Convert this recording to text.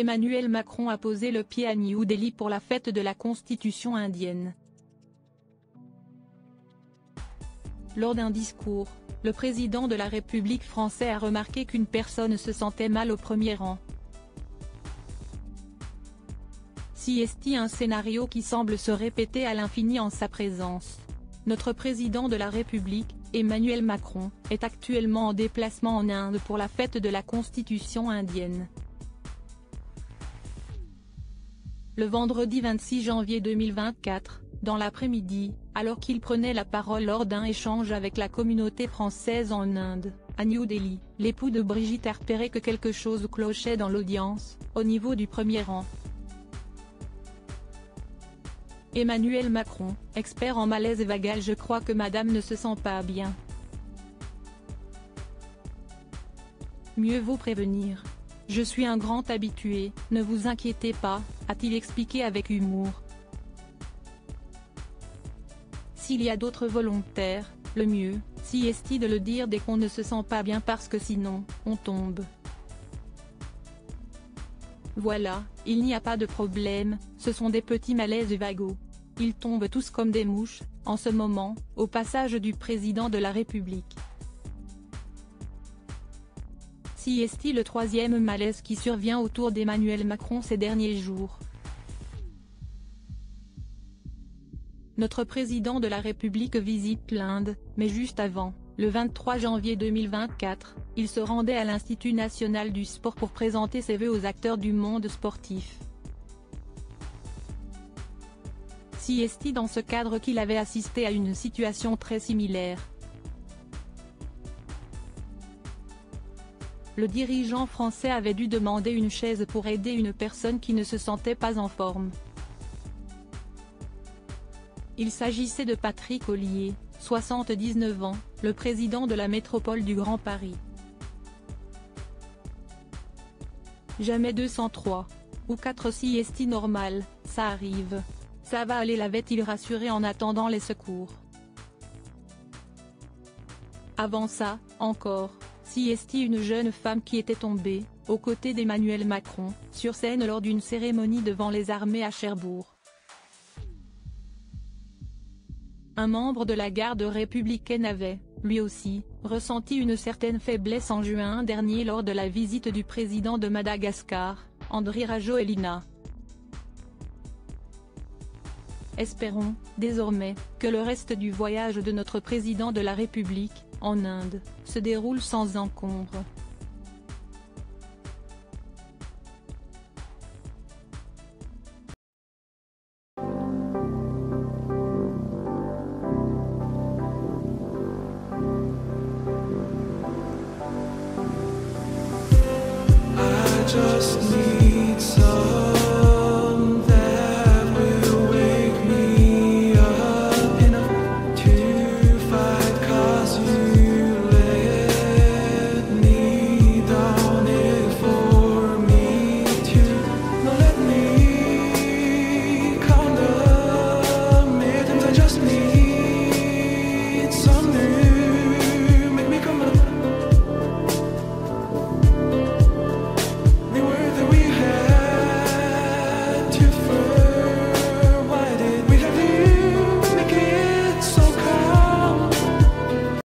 Emmanuel Macron a posé le pied à New Delhi pour la fête de la Constitution indienne. Lors d'un discours, le président de la République française a remarqué qu'une personne se sentait mal au premier rang. Si est-il un scénario qui semble se répéter à l'infini en sa présence. Notre président de la République, Emmanuel Macron, est actuellement en déplacement en Inde pour la fête de la Constitution indienne. Le vendredi 26 janvier 2024, dans l'après-midi, alors qu'il prenait la parole lors d'un échange avec la communauté française en Inde, à New Delhi, l'époux de Brigitte a repéré que quelque chose clochait dans l'audience, au niveau du premier rang. Emmanuel Macron, expert en malaise vagal: je crois que madame ne se sent pas bien. Mieux vaut prévenir. Je suis un grand habitué, ne vous inquiétez pas, a-t-il expliqué avec humour. S'il y a d'autres volontaires, le mieux, si est de le dire dès qu'on ne se sent pas bien parce que sinon, on tombe. Voilà, il n'y a pas de problème, ce sont des petits malaises vagos. Ils tombent tous comme des mouches, en ce moment, au passage du président de la République. Si est le troisième malaise qui survient autour d'Emmanuel Macron ces derniers jours. Notre président de la République visite l'Inde, mais juste avant, le 23 janvier 2024, il se rendait à l'Institut national du sport pour présenter ses vœux aux acteurs du monde sportif. Si est dans ce cadre qu'il avait assisté à une situation très similaire. Le dirigeant français avait dû demander une chaise pour aider une personne qui ne se sentait pas en forme. Il s'agissait de Patrick Ollier, 79 ans, le président de la métropole du Grand Paris. Jamais 203. Ou 4 si est normal, ça arrive. Ça va aller, l'avait-il rassuré en attendant les secours. Avant ça, encore, si est une jeune femme qui était tombée, aux côtés d'Emmanuel Macron, sur scène lors d'une cérémonie devant les armées à Cherbourg. Un membre de la garde républicaine avait, lui aussi, ressenti une certaine faiblesse en juin dernier lors de la visite du président de Madagascar, Andry Rajoelina. Espérons, désormais, que le reste du voyage de notre président de la République, en Inde, se déroule sans encombre.